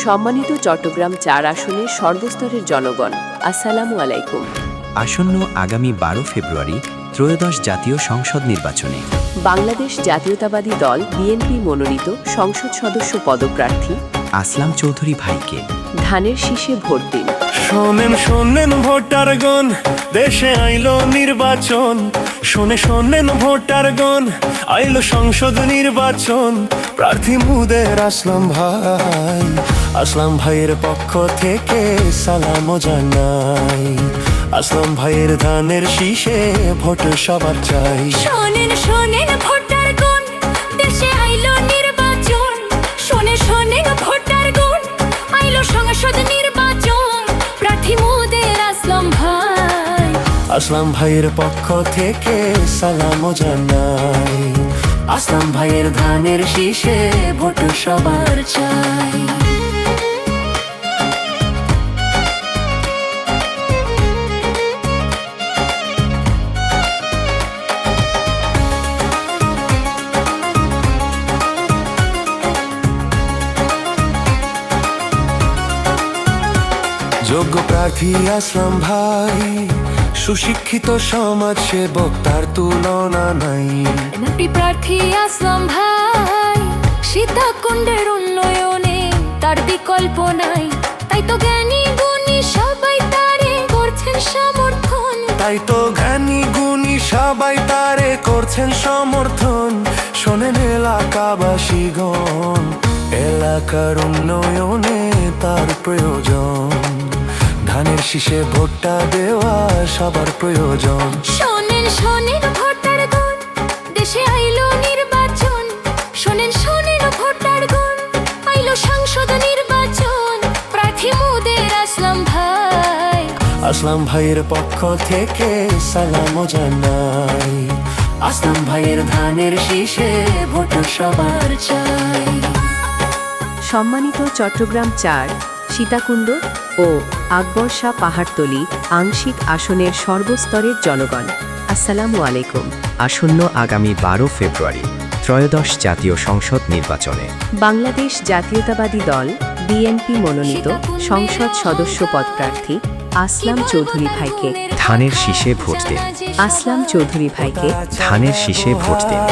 সম্মানিত চট্টগ্রাম ৪ আসনের সর্বস্তরের জনগণ, আসসালামু আলাইকুম। আসন্ন আগামী ১২ ফেব্রুয়ারি ত্রয়োদশ জাতীয় সংসদ নির্বাচনে বাংলাদেশ জাতীয়তাবাদী দল বিএনপি মনোনীত সংসদ সদস্য পদপ্রার্থী আসলাম চৌধুরী ভাইকে ধানের শীষে ভোট দিন। শোনেন শোনেন ভোটারগণ, দেশে আইলো নির্বাচন। শোনেন ভোটারগণ, আইলো সংসদ নির্বাচন। প্রার্থী মুদের আসলাম ভাই, আসলাম ভাইয়ের পক্ষ থেকে সালাম জানাই। আসলাম ভাইয়ের ধানের শীষে ভোট সবার চাই। শোনেন শোনেন ভোটারগণ, দেশে আইলো নির্বাচন। শোনেন ভোটারগণ, আইলো সংসদ নির্বাচন। প্রার্থী মুদের আসলাম ভাই, আসলাম ভাইয়ের পক্ষ থেকে সালাম জানাই। আসলাম ভাইয়ের ধানের শীষে ভোট সবার চাই। যোগ্য প্রার্থী আসলাম ভাই, সুশিক্ষিত সমাজ সেবক, তার তুলনা নাই। এমপি প্রার্থী আসলাম ভাই, সীতাকুণ্ডের উন্নয়নে তার বিকল্প নাই। তাই তো জ্ঞানী গুণী সবাই তারে করছেন সমর্থন। তাই তো জ্ঞানী গুণী সবাই তারে করছেন সমর্থন। শোনেন এলাকাবাসীগণ, এলাকার উন্নয়নে তার প্রয়োজন। ধানের শীষে ভোটটা দেওয়া সবার প্রয়োজন। শোনেন ভোটারগণ, দেশে আইলো নির্বাচন। শোনেন ভোটারগণ, আইলো সংসদ নির্বাচন। প্রার্থী মুদের আসলাম ভাই, আসলাম ভাইয়ের পক্ষ থেকে সালাম জানাই। আসলাম ভাইয়ের ধানের শীষে ভোট সবার চাই। সম্মানিত চট্টগ্রাম ৪, সীতাকুণ্ড ও আকবর শাহ পাহাড়তলী আংশিক আসনের সর্বস্তরের জনগণ, আসসালামু আলাইকুম। আসন্ন আগামী ১২ ফেব্রুয়ারি ত্রয়োদশ জাতীয় সংসদ নির্বাচনে বাংলাদেশ জাতীয়তাবাদী দল বিএনপি মনোনীত সংসদ সদস্য পদপ্রার্থী আসলাম চৌধুরী ভাইকে ধানের শীষে ভোট দিন। আসলাম চৌধুরী ভাইকে ধানের শীষে ভোট দিন।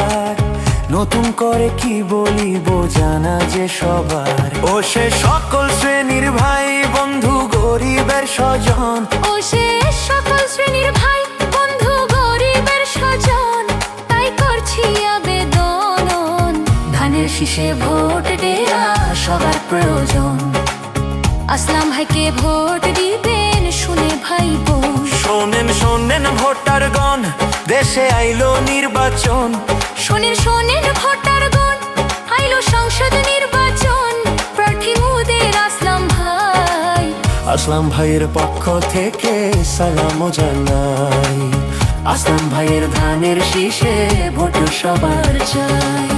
নতুন করে কি বলিব জানা যে সবার, ও সে সকল শ্রেণীর ভাই বন্ধু গরিবের স্বজন। ও সে সকল শ্রেণীর ভাই বন্ধু গরিবের স্বজন। তাই করছি আবেদন, ধানের শীষে ভোট দেয়া সবার প্রয়োজন। আসলাম ভাইকে ভোট দিবেন শুনে ভাই বোন। শোনেন ভোটারগণ, দেশে আইলো নির্বাচন। শোনেন ভোটারগণ, আইলো সংসদ নির্বাচন। প্রার্থী মুদের আসলাম ভাই, আসলাম ভাইয়ের পক্ষ থেকে সালাম জানাই। আসলাম ভাইয়ের ধানের শীষে ভোট সবার চাই।